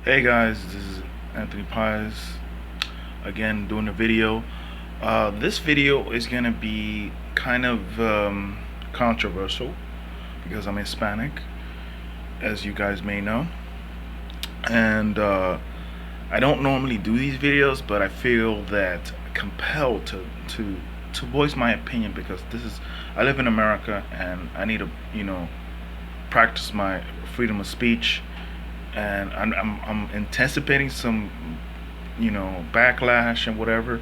Hey guys, this is Anthony Pies again doing a video. This video is gonna be kind of controversial because I'm Hispanic, as you guys may know, and I don't normally do these videos, but I feel that compelled to voice my opinion because I live in America and I need to practice my freedom of speech, and I'm anticipating some backlash and whatever,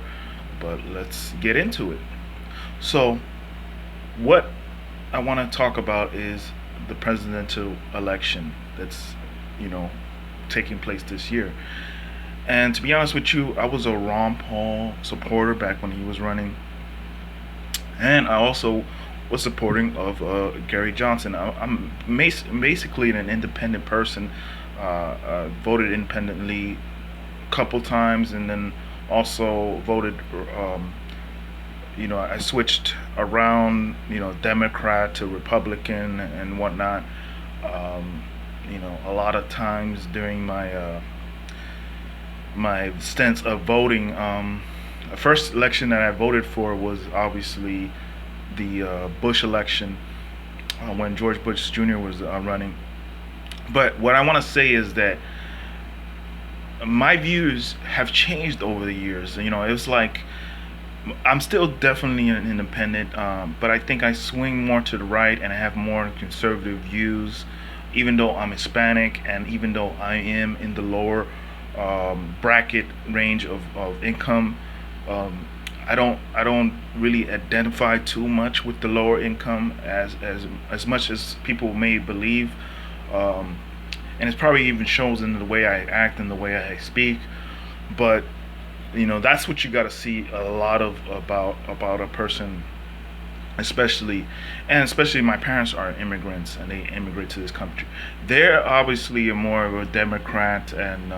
but let's get into it. So what I want to talk about is the presidential election that's you know taking place this year. And to be honest with you, I was a Ron Paul supporter back when he was running, and I also was supporting of Gary Johnson. I'm basically an independent person. Voted independently a couple times, and then also voted. I switched around, Democrat to Republican and whatnot. A lot of times during my stints of voting. The first election that I voted for was obviously the Bush election, when George Bush Jr. was running. But what I want to say is that my views have changed over the years. It was like I'm still definitely an independent, but I think I swing more to the right and I have more conservative views, even though I'm Hispanic and even though I am in the lower bracket range of income. I don't really identify too much with the lower income as much as people may believe, and it probably even shows in the way I act and the way I speak. But that's what you got to see a lot of about a person, especially my parents are immigrants and they immigrate to this country. They're obviously more of a Democrat, and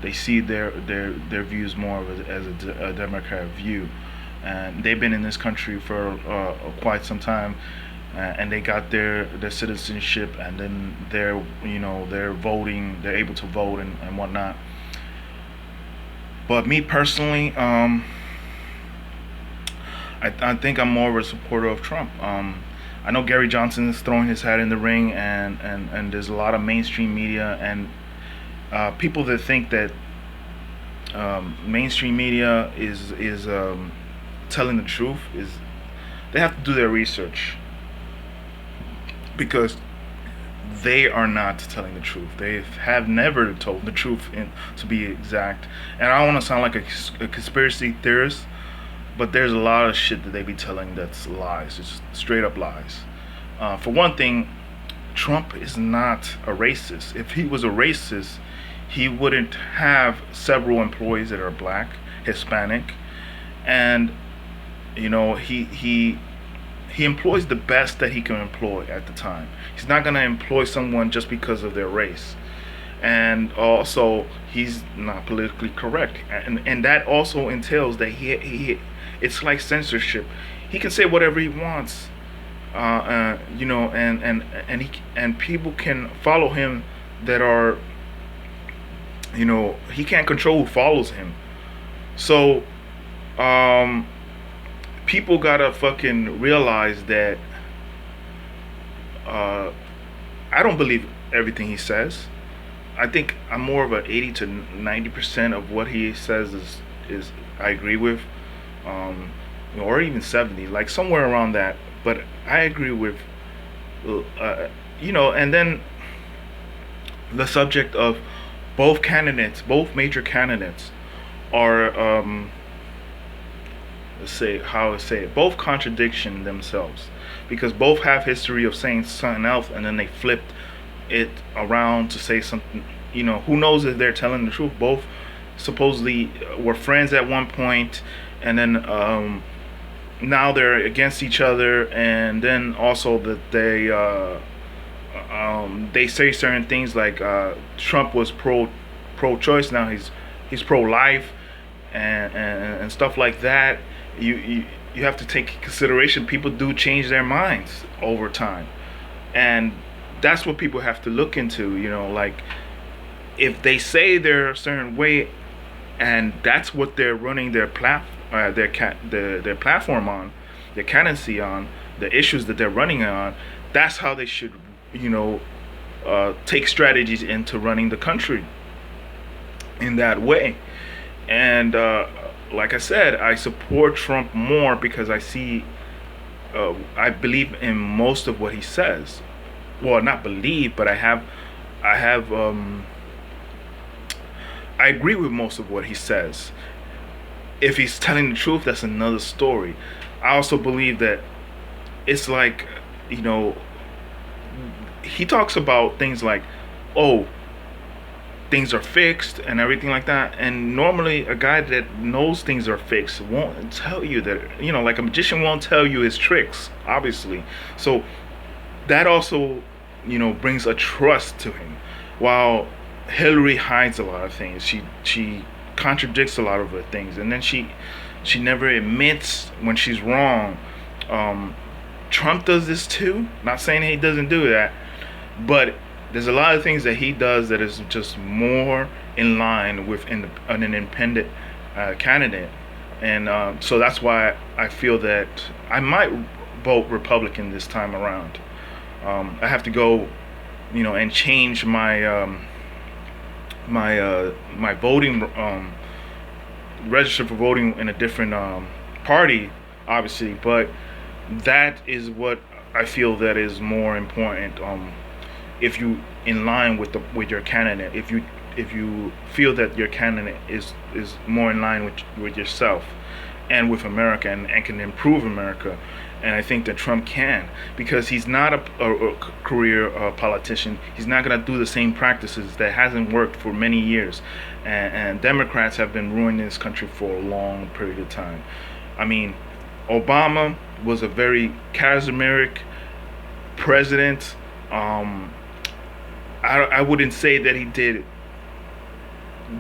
they see their views more of as a Democrat view, and they've been in this country for quite some time, and they got their citizenship, and then they're voting, they're able to vote and whatnot. But me personally, I think I'm more of a supporter of Trump. I know Gary Johnson is throwing his hat in the ring, and there's a lot of mainstream media and people that think that mainstream media is telling the truth. They have to do their research, because they are not telling the truth. They have never told the truth, to be exact. And I don't want to sound like a conspiracy theorist, but there's a lot of shit that they be telling that's lies. It's straight up lies. For one thing, Trump is not a racist. If he was a racist, he wouldn't have several employees that are black, Hispanic, and he employs the best that he can employ at the time. He's not going to employ someone just because of their race. And also, he's not politically correct. And that also entails that he it's like censorship. He can say whatever he wants. And people can follow him that are, he can't control who follows him. So, people gotta fucking realize that I don't believe everything he says. I think I'm more of a 80 to 90% of what he says is I agree with, or even 70, like somewhere around that. But I agree with, and then the subject of both major candidates are, both contradiction themselves, because both have history of saying something else and then they flipped it around to say something. Who knows if they're telling the truth. Both supposedly were friends at one point, and then now they're against each other, and then also that they say certain things like Trump was pro-choice, now he's pro-life, and stuff like that. You have to take consideration. People do change their minds over time, and that's what people have to look into. Like if they say they're a certain way, and that's what they're running their platform on, their candidacy on, the issues that they're running on, that's how they should, you know, take strategies into running the country in that way. And like I said, I support Trump more because I believe in most of what he says. Well, not believe, but I agree with most of what he says. If he's telling the truth, that's another story. I also believe that it's like, you know, he talks about things like, oh, things are fixed and everything like that. And normally a guy that knows things are fixed won't tell you that, you know, like a magician won't tell you his tricks, obviously. So that also, you know, brings a trust to him. While Hillary hides a lot of things. She contradicts a lot of her things, and then she never admits when she's wrong. Trump does this too. Not saying he doesn't do that, but there's a lot of things that he does that is just more in line with an independent candidate, and so that's why I feel that I might vote Republican this time around. I have to go, you know, and change my my voting, register for voting in a different party, obviously, but that is what I feel that is more important. If you in line with your candidate, if you feel that your candidate is more in line with yourself and with America, and can improve America. And I think that Trump can, because he's not a career politician. He's not going to do the same practices that hasn't worked for many years. And Democrats have been ruining this country for a long period of time. I mean, Obama was a very charismatic president. I wouldn't say that he did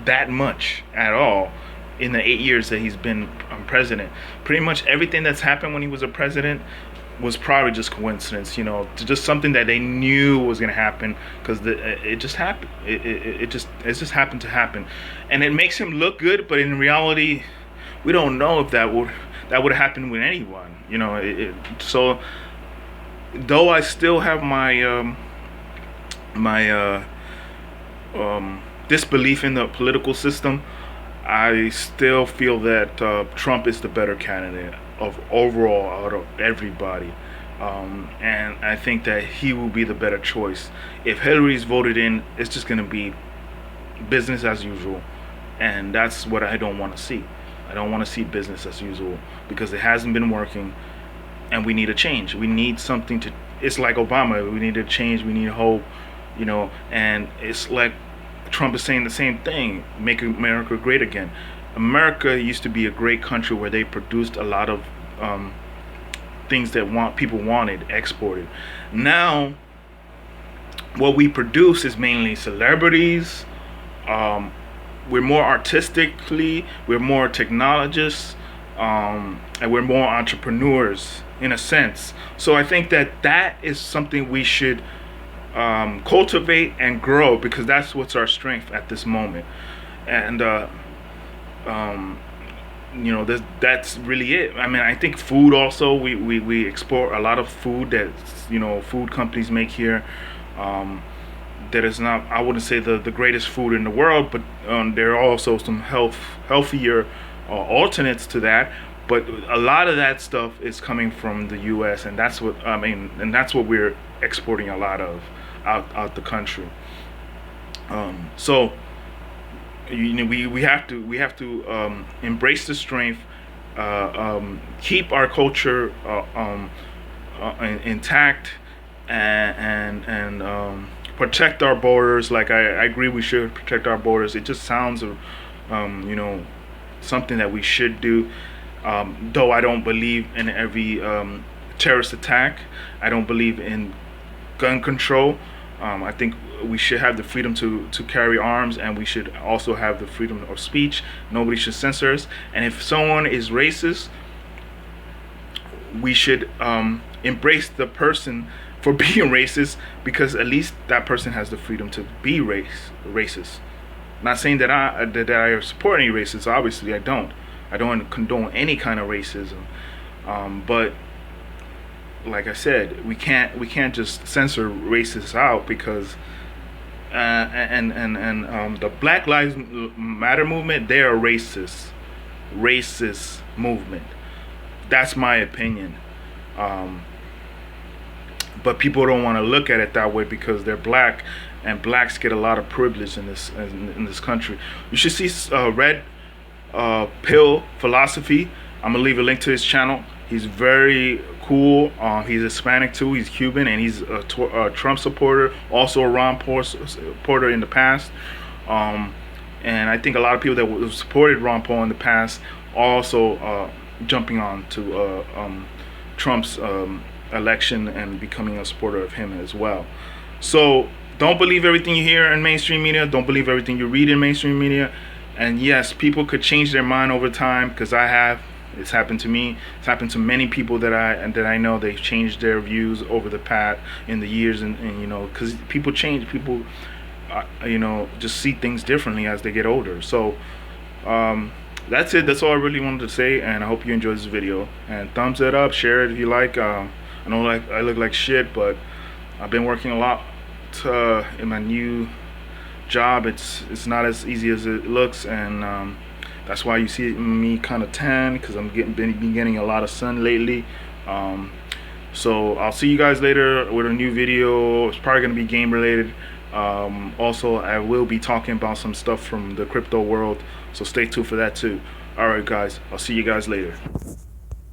that much at all in the 8 years that he's been president. Pretty much everything that's happened when he was a president was probably just coincidence, you know, just something that they knew was going to happen, because it just happened. It just happened to happen, and it makes him look good. But in reality, we don't know if that would happen with anyone, you know. So though I still have my disbelief in the political system, I still feel that Trump is the better candidate of overall out of everybody, and I think that he will be the better choice. If Hillary's voted in, it's just going to be business as usual, and that's what I don't want to see. I don't want to see business as usual, because it hasn't been working, and we need a change. We need something to. It's like Obama. We need a change. We need hope, you know, and it's like Trump is saying the same thing, make America great again. America used to be a great country where they produced a lot of things that people wanted exported. Now, what we produce is mainly celebrities. We're more artistically, we're more technologists, and we're more entrepreneurs in a sense. So I think that is something we should cultivate and grow, because that's what's our strength at this moment. And you know, that's really it. I mean, I think food also, we export a lot of food that, you know, food companies make here, that is not, I wouldn't say the greatest food in the world, but there are also some healthier alternates to that. But a lot of that stuff is coming from the U.S., and that's what I mean, and that's what we're exporting a lot of out the country. So you know, we have to embrace the strength, keep our culture intact, and protect our borders. Like I agree, we should protect our borders. It just sounds, you know, something that we should do. Though I don't believe in every terrorist attack. I don't believe in gun control. I think we should have the freedom to carry arms, and we should also have the freedom of speech. Nobody should censor us. And if someone is racist, we should embrace the person for being racist, because at least that person has the freedom to be racist. Not saying that I support any racists. Obviously, I don't. I don't condone any kind of racism. But like I said, we can't just censor racists out because the Black Lives Matter movement, they are racist movement. That's my opinion. But people don't want to look at it that way because they're black, and blacks get a lot of privilege in this country. You should see Red Pill Philosophy. I'm gonna leave a link to his channel. He's very cool. He's Hispanic too. He's Cuban, and he's a Trump supporter, also a Ron Paul supporter in the past. And I think a lot of people that supported Ron Paul in the past also jumping on to Trump's election and becoming a supporter of him as well. So don't believe everything you hear in mainstream media. Don't believe everything you read in mainstream media. And yes, people could change their mind over time, because I have. It's happened to me. It's happened to many people that I know. They've changed their views over the past in the years, and you know, because people change. People, you know, just see things differently as they get older. So that's it. That's all I really wanted to say, and I hope you enjoyed this video. And thumbs it up, share it if you like. I know I look like shit, but I've been working a lot in my new job. It's not as easy as it looks, and that's why you see me kind of tan, because I'm been getting a lot of sun lately. So I'll see you guys later with a new video. It's probably gonna be game related. Also, I will be talking about some stuff from the crypto world, so stay tuned for that too. Alright guys, I'll see you guys later.